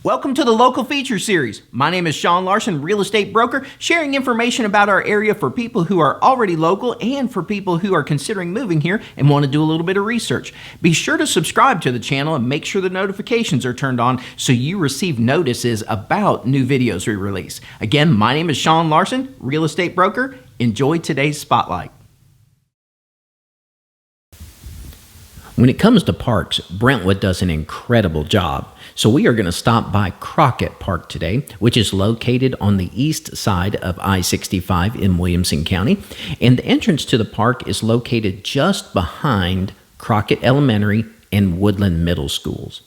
Welcome to the Local Feature Series. My name is Sean Larson, real estate broker, sharing information about our area for people who are already local and for people who are considering moving here and want to do a little bit of research. Be sure to subscribe to the channel and make sure the notifications are turned on so you receive notices about new videos we release. Again, my name is Sean Larson, real estate broker. Enjoy today's spotlight. When it comes to parks, Brentwood does an incredible job. So we are going to stop by Crockett Park today, which is located on the east side of I-65 in Williamson County. And the entrance to the park is located just behind Crockett Elementary and Woodland Middle Schools.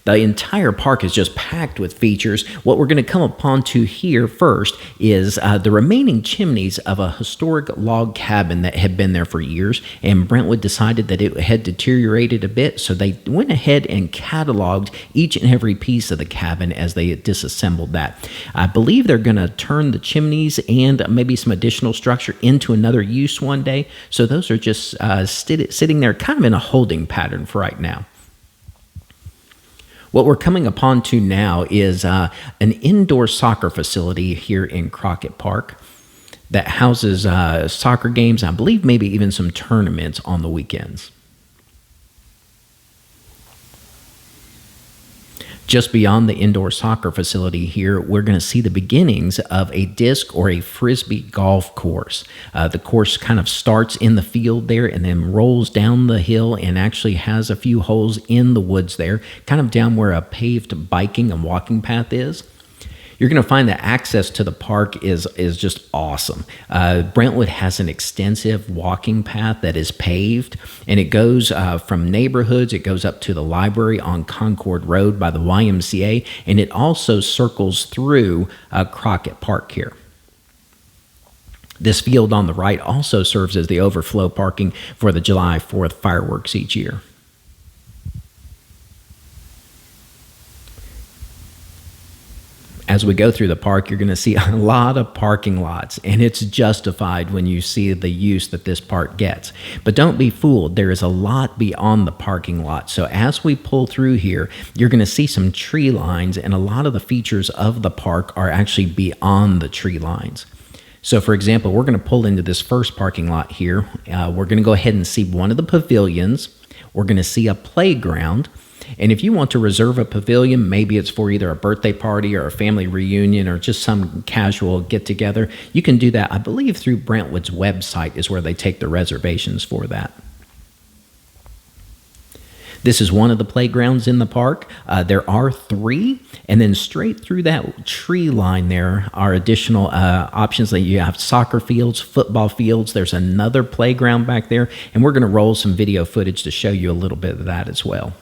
The entire park is just packed with features. What we're going to come upon to here first is the remaining chimneys of a historic log cabin that had been there for years, and Brentwood decided that it had deteriorated a bit, so they went ahead and cataloged each and every piece of the cabin as they disassembled that. I believe they're going to turn the chimneys and maybe some additional structure into another use one day, so those are just sitting there kind of in a holding pattern for right now. What we're coming upon to now is an indoor soccer facility here in Crockett Park that houses soccer games, I believe maybe even some tournaments on the weekends. Just beyond the indoor soccer facility here, we're going to see the beginnings of a disc or a frisbee golf course. The course kind of starts in the field there and then rolls down the hill and actually has a few holes in the woods there, kind of down where a paved biking and walking path is. You're going to find that access to the park is just awesome. Brentwood has an extensive walking path that is paved, and it goes from neighborhoods, it goes up to the library on Concord Road by the YMCA, and it also circles through Crockett Park here. This field on the right also serves as the overflow parking for the July 4th fireworks each year. As we go through the park, you're going to see a lot of parking lots, and it's justified when you see the use that this park gets. But don't be fooled, there is a lot beyond the parking lot. So as we pull through here, you're going to see some tree lines, and a lot of the features of the park are actually beyond the tree lines. So for example, we're going to pull into this first parking lot here. We're going to go ahead and see one of the pavilions. We're going to see a playground. And if you want to reserve a pavilion, maybe it's for either a birthday party or a family reunion or just some casual get-together, you can do that. I believe through Brentwood's website is where they take the reservations for that. This is one of the playgrounds in the park. There are 3, and then straight through that tree line there are additional options. Like you have soccer fields, football fields. There's another playground back there, and we're going to roll some video footage to show you a little bit of that as well.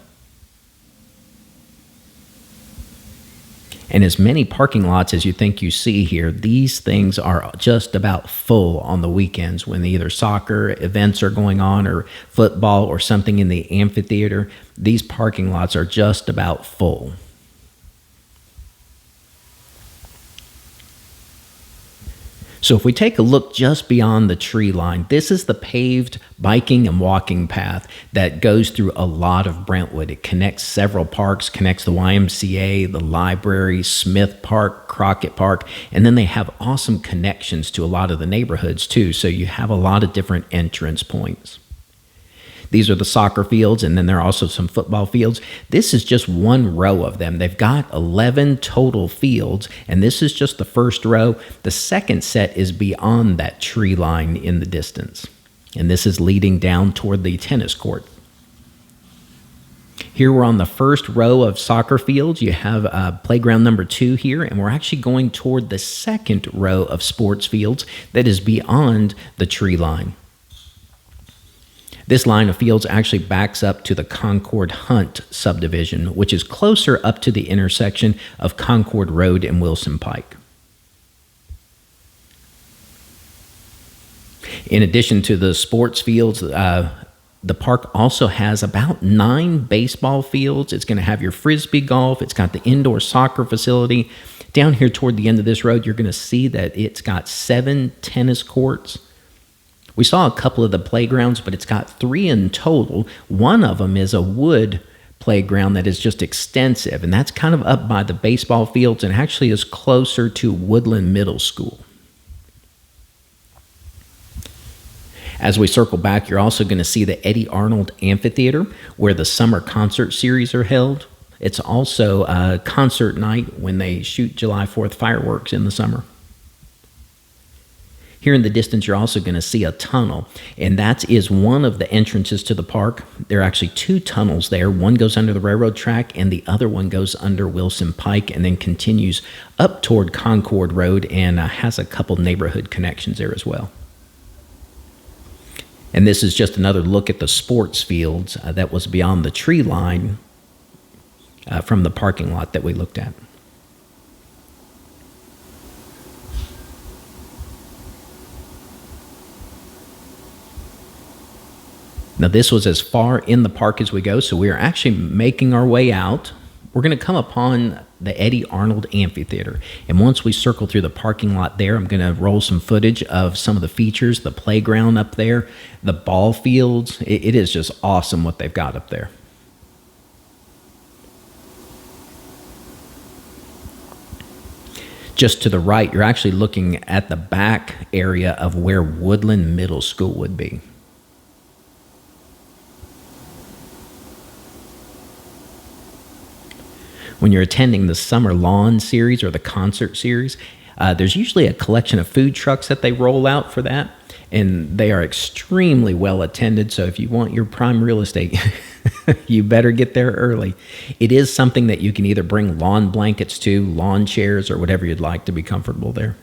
And as many parking lots as you think you see here, these things are just about full on the weekends when either soccer events are going on or football or something in the amphitheater. These parking lots are just about full. So if we take a look just beyond the tree line, this is the paved biking and walking path that goes through a lot of Brentwood. It connects several parks, connects the YMCA, the library, Smith Park, Crockett Park, and then they have awesome connections to a lot of the neighborhoods too, so you have a lot of different entrance points. These are the soccer fields, and then there are also some football fields. This is just one row of them. They've got 11 total fields, and this is just the first row. The second set is beyond that tree line in the distance, and this is leading down toward the tennis court. Here we're on the first row of soccer fields. You have playground number 2 here, and we're actually going toward the second row of sports fields that is beyond the tree line. This line of fields actually backs up to the Concord Hunt subdivision, which is closer up to the intersection of Concord Road and Wilson Pike. In addition to the sports fields, the park also has about 9 baseball fields. It's going to have your frisbee golf. It's got the indoor soccer facility. Down here toward the end of this road, you're going to see that it's got 7 tennis courts. We saw a couple of the playgrounds, but it's got 3 in total. One of them is a wood playground that is just extensive, and that's kind of up by the baseball fields and actually is closer to Woodland Middle School. As we circle back, you're also going to see the Eddy Arnold Amphitheater, where the summer concert series are held. It's also a concert night when they shoot July 4th fireworks in the summer. Here in the distance, you're also going to see a tunnel, and that is one of the entrances to the park. There are actually two tunnels there. One goes under the railroad track, and the other one goes under Wilson Pike and then continues up toward Concord Road and has a couple neighborhood connections there as well. And this is just another look at the sports fields that was beyond the tree line from the parking lot that we looked at. Now, this was as far in the park as we go, so we are actually making our way out. We're going to come upon the Eddy Arnold Amphitheater. And once we circle through the parking lot there, I'm going to roll some footage of some of the features, the playground up there, the ball fields. It is just awesome what they've got up there. Just to the right, you're actually looking at the back area of where Woodland Middle School would be. When you're attending the Summer Lawn Series or the concert series, there's usually a collection of food trucks that they roll out for that, and they are extremely well attended, so if you want your prime real estate, you better get there early. It is something that you can either bring lawn blankets to, lawn chairs, or whatever you'd like to be comfortable there.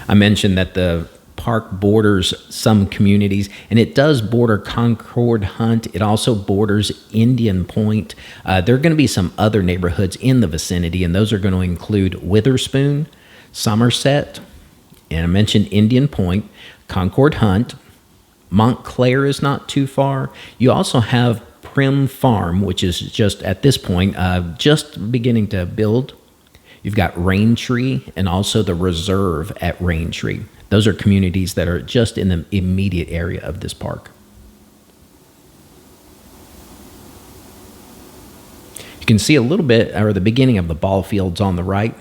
I mentioned that the park borders some communities, and it does border Concord Hunt. It also borders Indian Point. There are going to be some other neighborhoods in the vicinity, and those are going to include Witherspoon, Somerset, and I mentioned Indian Point, Concord Hunt. Montclair is not too far. You also have Prim Farm, which is just at this point just beginning to build. You've got Raintree and also the Reserve at Raintree. Those are communities that are just in the immediate area of this park. You can see a little bit, or the beginning of the ball fields on the right.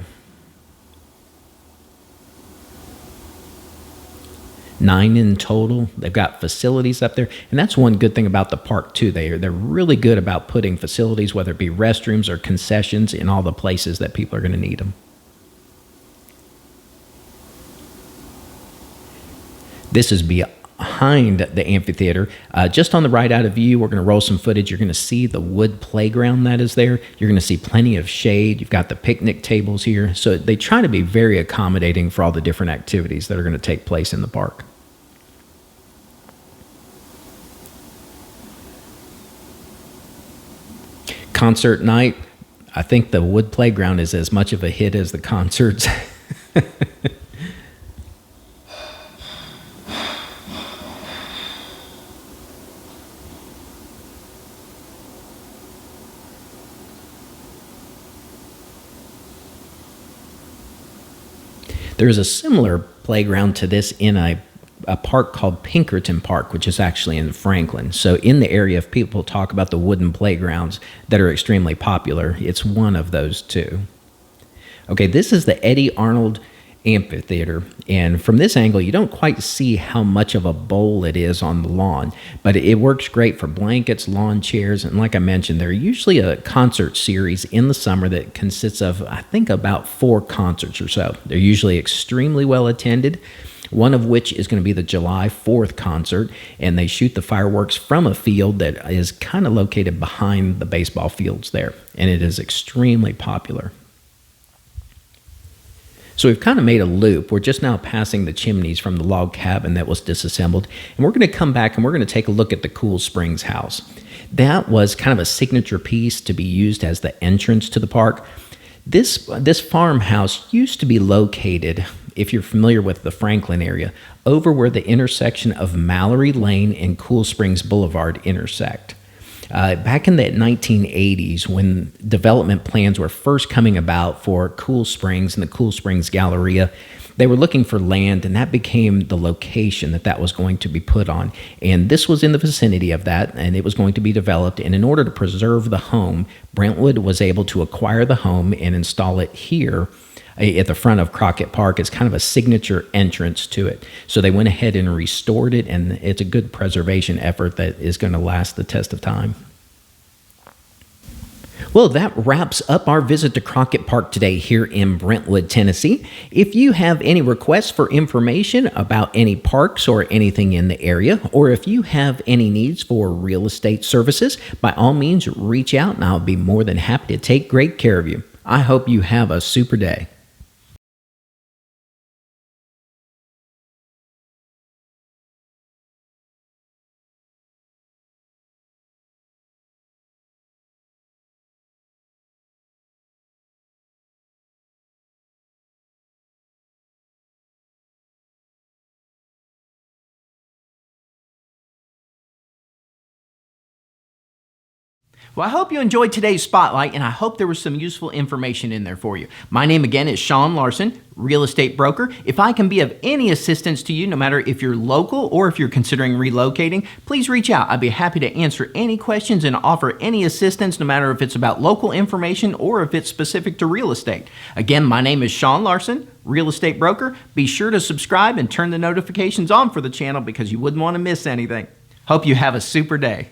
9 in total. They've got facilities up there. And that's one good thing about the park, too. They're really good about putting facilities, whether it be restrooms or concessions, in all the places that people are going to need them. This is behind the amphitheater. Just on the right out of view, we're going to roll some footage. You're going to see the wood playground that is there. You're going to see plenty of shade. You've got the picnic tables here. So they try to be very accommodating for all the different activities that are going to take place in the park. Concert night. I think the wood playground is as much of a hit as the concerts. There's a similar playground to this in a park called Pinkerton Park, which is actually in Franklin. So in the area, if people talk about the wooden playgrounds that are extremely popular, it's one of those too. Okay, this is the Eddy Arnold Amphitheater, and from this angle you don't quite see how much of a bowl it is on the lawn, but it works great for blankets, lawn chairs, and like I mentioned, they're usually a concert series in the summer that consists of, I think, about 4 concerts or so. They're usually extremely well attended, one of which is going to be the July 4th concert, and they shoot the fireworks from a field that is kind of located behind the baseball fields there, and it is extremely popular. So we've kind of made a loop. We're just now passing the chimneys from the log cabin that was disassembled. And we're going to come back and we're going to take a look at the Cool Springs house. That was kind of a signature piece to be used as the entrance to the park. This farmhouse used to be located, if you're familiar with the Franklin area, over where the intersection of Mallory Lane and Cool Springs Boulevard intersect. Back in the 1980s, when development plans were first coming about for Cool Springs and the Cool Springs Galleria, they were looking for land, and that became the location that was going to be put on. And this was in the vicinity of that, and it was going to be developed. And in order to preserve the home, Brentwood was able to acquire the home and install it here at the front of Crockett Park. It's kind of a signature entrance to it. So they went ahead and restored it, and it's a good preservation effort that is going to last the test of time. Well, that wraps up our visit to Crockett Park today here in Brentwood, Tennessee. If you have any requests for information about any parks or anything in the area, or if you have any needs for real estate services, by all means, reach out and I'll be more than happy to take great care of you. I hope you have a super day. Well, I hope you enjoyed today's spotlight, and I hope there was some useful information in there for you. My name again is Sean Larson, real estate broker. If I can be of any assistance to you, no matter if you're local or if you're considering relocating, please reach out. I'd be happy to answer any questions and offer any assistance, no matter if it's about local information or if it's specific to real estate. Again, my name is Sean Larson, real estate broker. Be sure to subscribe and turn the notifications on for the channel because you wouldn't want to miss anything. Hope you have a super day.